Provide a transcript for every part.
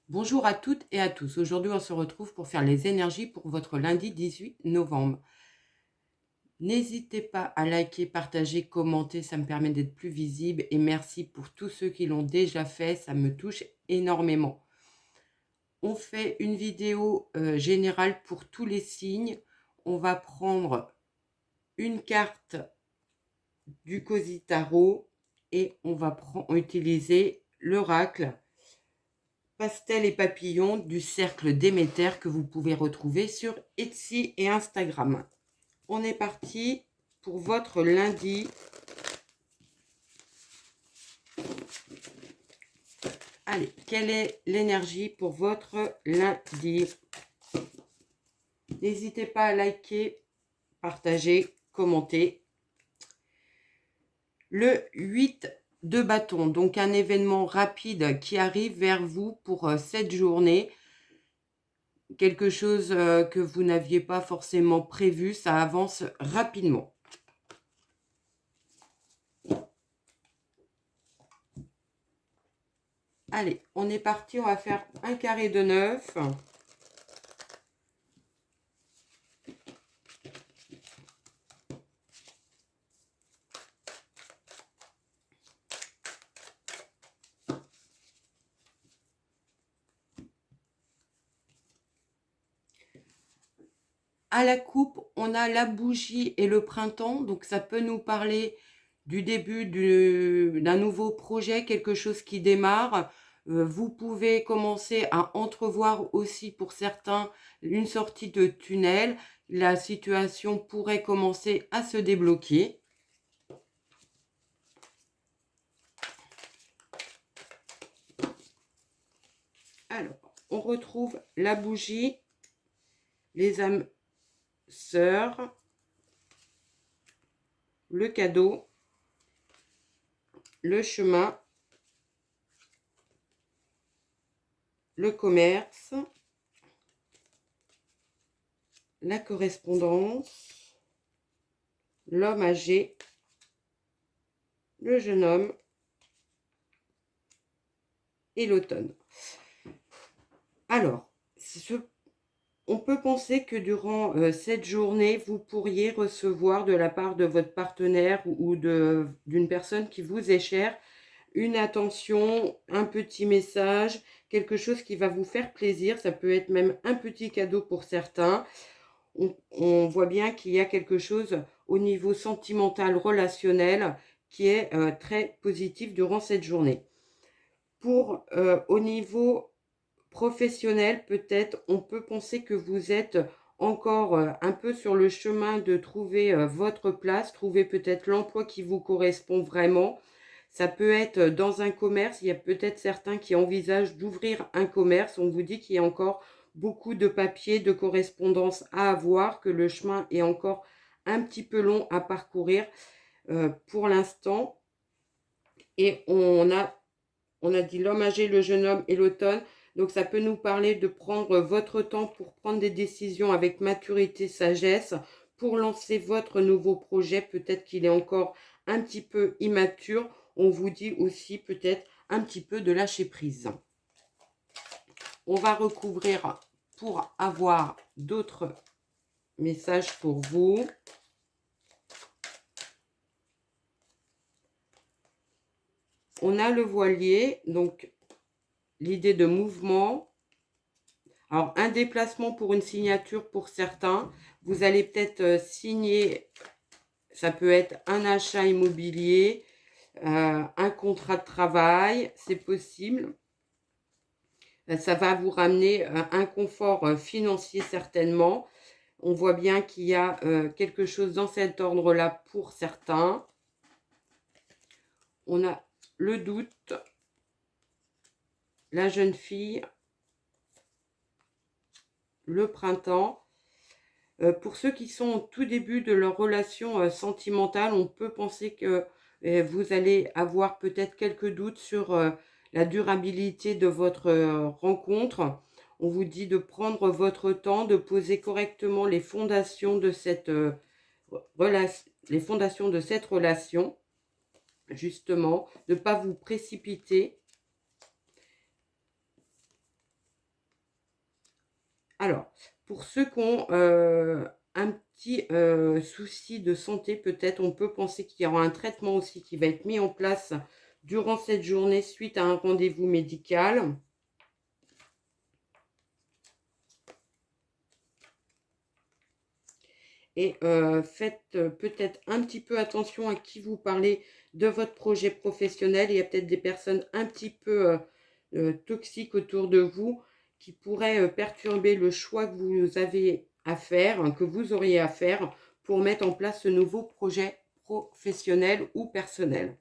Bonjour à toutes et à tous. Aujourd'hui, on se retrouve pour faire les énergies pour votre lundi 18 novembre. N'hésitez pas à liker, partager, commenter, ça me permet d'être plus visible et merci pour tous ceux qui l'ont déjà fait, ça me touche énormément. On fait une vidéo générale pour tous les signes. On va prendre une carte du Cozy Tarot et on va utiliser l'oracle Pastel et papillons du cercle Déméter que vous pouvez retrouver sur Etsy et Instagram. On est parti pour votre lundi. Allez, quelle est l'énergie pour votre lundi? N'hésitez pas à liker, partager, commenter. Le 8 de bâton, donc un événement rapide qui arrive vers vous pour cette journée. Quelque chose que vous n'aviez pas forcément prévu, ça avance rapidement. Allez, on est parti, on va faire un carré de 9. À la coupe, on a la bougie et le printemps, donc ça peut nous parler du début d'un nouveau projet, quelque chose qui démarre. Vous pouvez commencer à entrevoir aussi pour certains une sortie de tunnel. La situation pourrait commencer à se débloquer. Alors, on retrouve la bougie, les âmes sœurs, le cadeau, le chemin, le commerce, la correspondance, l'homme âgé, le jeune homme et l'automne. Alors, on peut penser que durant cette journée, vous pourriez recevoir de la part de votre partenaire ou d'une personne qui vous est chère, une attention, un petit message, quelque chose qui va vous faire plaisir. Ça peut être même un petit cadeau pour certains. On voit bien qu'il y a quelque chose au niveau sentimental, relationnel, qui est très positif durant cette journée. Pour au niveau professionnel, peut-être, on peut penser que vous êtes encore un peu sur le chemin de trouver votre place, trouver peut-être l'emploi qui vous correspond vraiment. Ça peut être dans un commerce, il y a peut-être certains qui envisagent d'ouvrir un commerce. On vous dit qu'il y a encore beaucoup de papiers, de correspondance à avoir, que le chemin est encore un petit peu long à parcourir pour l'instant. Et on a dit l'homme âgé, le jeune homme et l'automne. Donc ça peut nous parler de prendre votre temps pour prendre des décisions avec maturité, sagesse, pour lancer votre nouveau projet. Peut-être qu'il est encore un petit peu immature. On vous dit aussi peut-être un petit peu de lâcher prise. On va recouvrir pour avoir d'autres messages pour vous. On a le voilier, donc l'idée de mouvement. Alors, un déplacement pour une signature pour certains. Vous allez peut-être signer, ça peut être un achat immobilier, un contrat de travail, c'est possible. Ça va vous ramener un confort financier certainement. On voit bien qu'il y a quelque chose dans cet ordre-là pour certains. On a le doute, la jeune fille, le printemps. Pour ceux qui sont au tout début de leur relation sentimentale, on peut penser que vous allez avoir peut-être quelques doutes sur la durabilité de votre rencontre. On vous dit de prendre votre temps, de poser correctement les fondations de cette relation, justement, de ne pas vous précipiter. Alors, pour ceux qui ont un petit souci de santé, peut-être on peut penser qu'il y aura un traitement aussi qui va être mis en place durant cette journée suite à un rendez-vous médical. Et faites peut-être un petit peu attention à qui vous parlez de votre projet professionnel. Il y a peut-être des personnes un petit peu toxiques autour de vous qui pourraient perturber le choix que vous avez à faire, hein, que vous auriez à faire pour mettre en place ce nouveau projet professionnel ou personnel.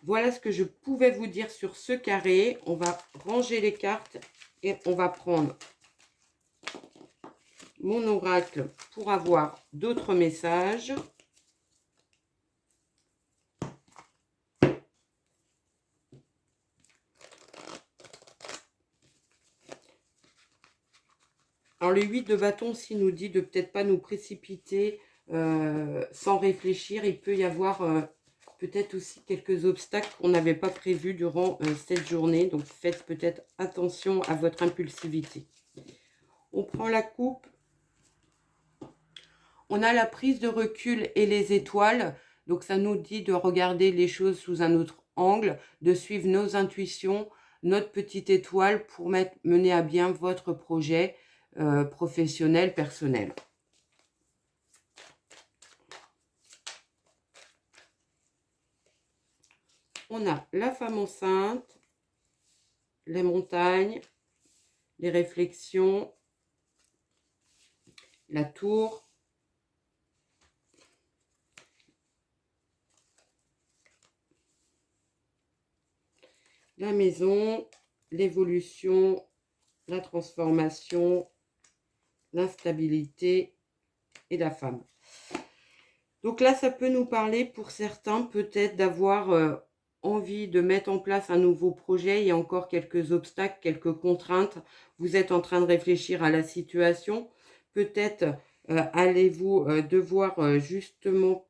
Voilà ce que je pouvais vous dire sur ce carré. On va ranger les cartes et on va prendre mon oracle pour avoir d'autres messages. Alors, le 8 de bâton aussi nous dit de peut-être pas nous précipiter sans réfléchir. Il peut y avoir peut-être aussi quelques obstacles qu'on n'avait pas prévus durant cette journée. Donc, faites peut-être attention à votre impulsivité. On prend la coupe. On a la prise de recul et les étoiles. Donc, ça nous dit de regarder les choses sous un autre angle, de suivre nos intuitions, notre petite étoile pour mener à bien votre projet professionnel, personnel. On a la femme enceinte, les montagnes, les réflexions, la tour, la maison, l'évolution, la transformation, l'instabilité et la femme. Donc là, ça peut nous parler pour certains peut-être d'avoir envie de mettre en place un nouveau projet. Il y a encore quelques obstacles, quelques contraintes. Vous êtes en train de réfléchir à la situation. Peut-être allez-vous devoir justement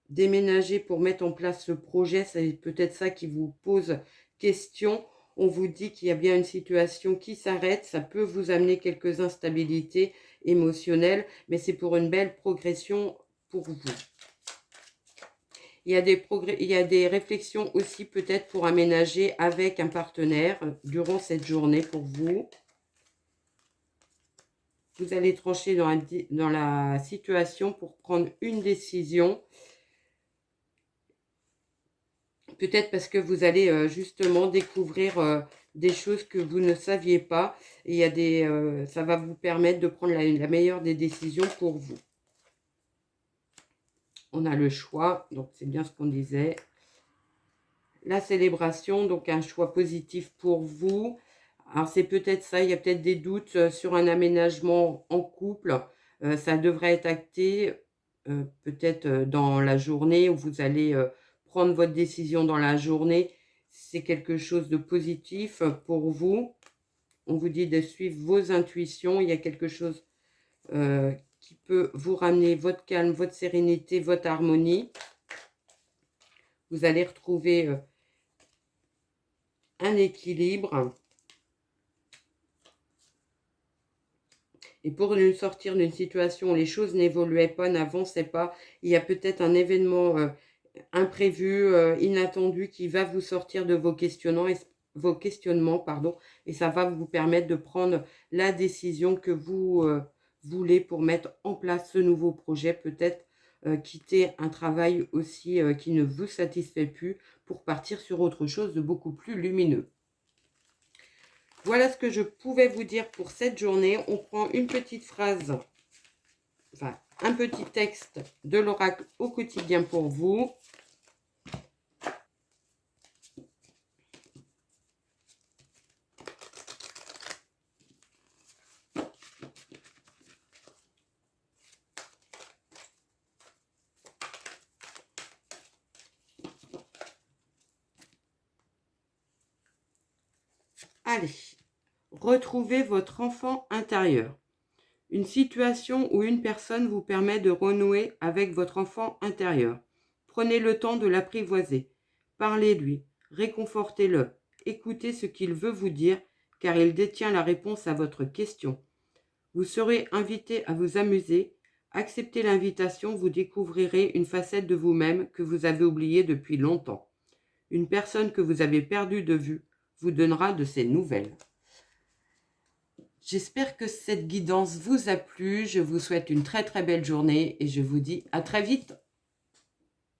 déménager pour mettre en place ce projet. C'est peut-être ça qui vous pose question. On vous dit qu'il y a bien une situation qui s'arrête. Ça peut vous amener quelques instabilités émotionnelles, mais c'est pour une belle progression pour vous. Il y a des réflexions aussi peut-être pour aménager avec un partenaire durant cette journée pour vous. Vous allez trancher dans la situation pour prendre une décision. Peut-être parce que vous allez justement découvrir des choses que vous ne saviez pas. Et ça va vous permettre de prendre la meilleure des décisions pour vous. On a le choix, donc c'est bien ce qu'on disait. La célébration, donc un choix positif pour vous. Alors c'est peut-être ça, il y a peut-être des doutes sur un aménagement en couple. Ça devrait être acté peut-être dans la journée où vous allez prendre votre décision dans la journée. C'est quelque chose de positif pour vous. On vous dit de suivre vos intuitions. Il y a quelque chose qui peut vous ramener votre calme, votre sérénité, votre harmonie. Vous allez retrouver un équilibre. Et pour nous sortir d'une situation où les choses n'évoluaient pas, n'avançaient pas, il y a peut-être un événement imprévu, inattendu qui va vous sortir de vos questionnements, pardon, et ça va vous permettre de prendre la décision que vous voulez pour mettre en place ce nouveau projet, peut-être quitter un travail aussi qui ne vous satisfait plus pour partir sur autre chose de beaucoup plus lumineux. Voilà ce que je pouvais vous dire pour cette journée. On prend une petite phrase, enfin un petit texte de l'oracle au quotidien pour vous. Allez, retrouvez votre enfant intérieur. Une situation ou une personne vous permet de renouer avec votre enfant intérieur. Prenez le temps de l'apprivoiser. Parlez-lui, réconfortez-le, écoutez ce qu'il veut vous dire car il détient la réponse à votre question. Vous serez invité à vous amuser. Acceptez l'invitation, vous découvrirez une facette de vous-même que vous avez oubliée depuis longtemps. Une personne que vous avez perdue de vue vous donnera de ses nouvelles. J'espère que cette guidance vous a plu. Je vous souhaite une très très belle journée et je vous dis à très vite.